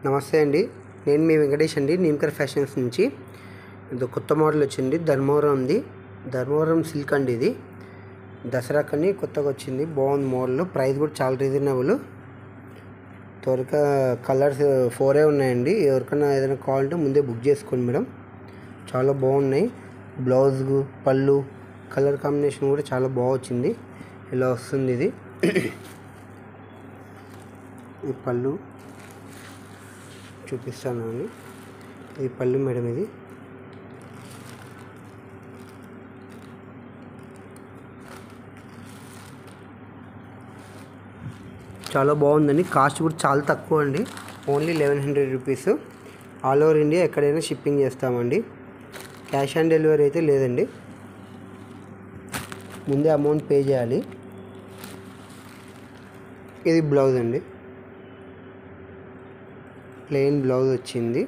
నమస్తే అండి, నేను మీ వెంకటేష్ అండి, నీమ్కర్ ఫ్యాషన్స్ నుంచి. ఇది కొత్త మోడల్ వచ్చింది, ధర్మవరం ఉంది. ధర్మవరం సిల్క్ అండి. ఇది దసరా కని కొత్తగా వచ్చింది, బాగుంది మోడల్. ప్రైస్ కూడా చాలా రీజనబుల్. త్వరగా కలర్స్ 4 ఉన్నాయండి. ఎవరికైనా ఏదైనా కావాలంటే ముందే బుక్ చేసుకోండి మేడం. చాలా బాగున్నాయి. బ్లౌజ్, పళ్ళు కలర్ కాంబినేషన్ కూడా చాలా బాగా వచ్చింది. ఇలా వస్తుంది ఇది. ఈ పళ్ళు చూపిస్తాను అండి. ఇది పళ్ళు మేడం. ఇది చాలా బాగుందండి. కాస్ట్ కూడా చాలా తక్కువ అండి, only 1100 rupees. All over India ఎక్కడైనా షిప్పింగ్ చేస్తామండి. క్యాష్ ఆన్ డెలివరీ అయితే లేదండి, ముందే అమౌంట్ పే చేయాలి. ఇది బ్లౌజ్ అండి, ప్లెయిన్ బ్లౌజ్ వచ్చింది.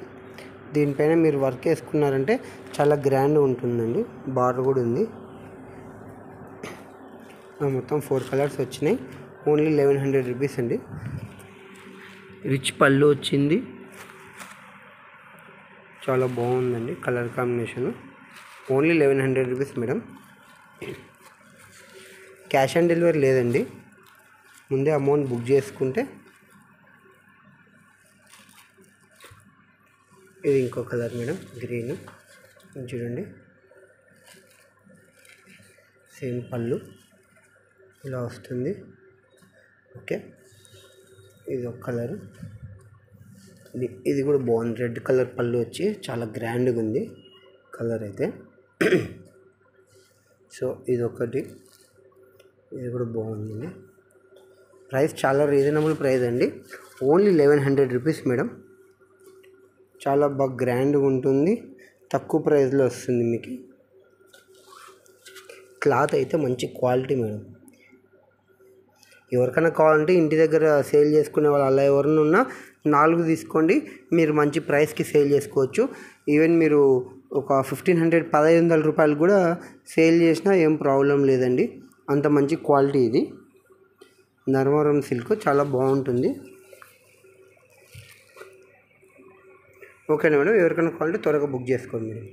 దీనిపైన మీరు వర్క్ వేసుకున్నారంటే చాలా గ్రాండ్ ఉంటుందండి. బార్డర్ కూడా ఉంది. మొత్తం 4 కలర్స్ వచ్చినాయి, ఓన్లీ 1100 రూపీస్ అండి. రిచ్ పళ్ళు వచ్చింది, చాలా బాగుందండి colour combination. Only 1100 rupees madam. Cash on delivery లేదండి, ముందే అమౌంట్ బుక్ చేసుకుంటే. ఇది ఇంకో కలర్ మేడం, గ్రీన్ చూడండి. సేమ్ పళ్ళు ఇలా వస్తుంది. ఓకే, ఇది ఒక కలరు. ఇది కూడా బాగుంది, రెడ్ కలర్ పళ్ళు వచ్చి చాలా గ్రాండ్గా ఉంది కలర్ అయితే. సో ఇది ఒకటి, ఇది కూడా బాగుందండి. ప్రైస్ చాలా రీజనబుల్ ప్రైస్ అండి, ఓన్లీ 1100 రూపీస్ మేడం. చాలా బాగా గ్రాండ్గా ఉంటుంది, తక్కువ ప్రైస్లో వస్తుంది మీకు. క్లాత్ అయితే మంచి క్వాలిటీ మేడం. ఎవరికైనా కావాలంటే ఇంటి దగ్గర సేల్ చేసుకునే వాళ్ళు అలా ఎవరైనా ఉన్నా 4 తీసుకోండి, మీరు మంచి ప్రైస్కి సేల్ చేసుకోవచ్చు. ఈవెన్ మీరు ఒక 1500 రూపాయలు కూడా సేల్ చేసినా ఏం ప్రాబ్లం లేదండి, అంత మంచి క్వాలిటీ ఇది. ధర్మవరం సిల్క్ చాలా బాగుంటుంది. ఓకేనా మేడం, ఎవరికైనా కావాలంటే త్వరగా బుక్ చేసుకోండి మేడం.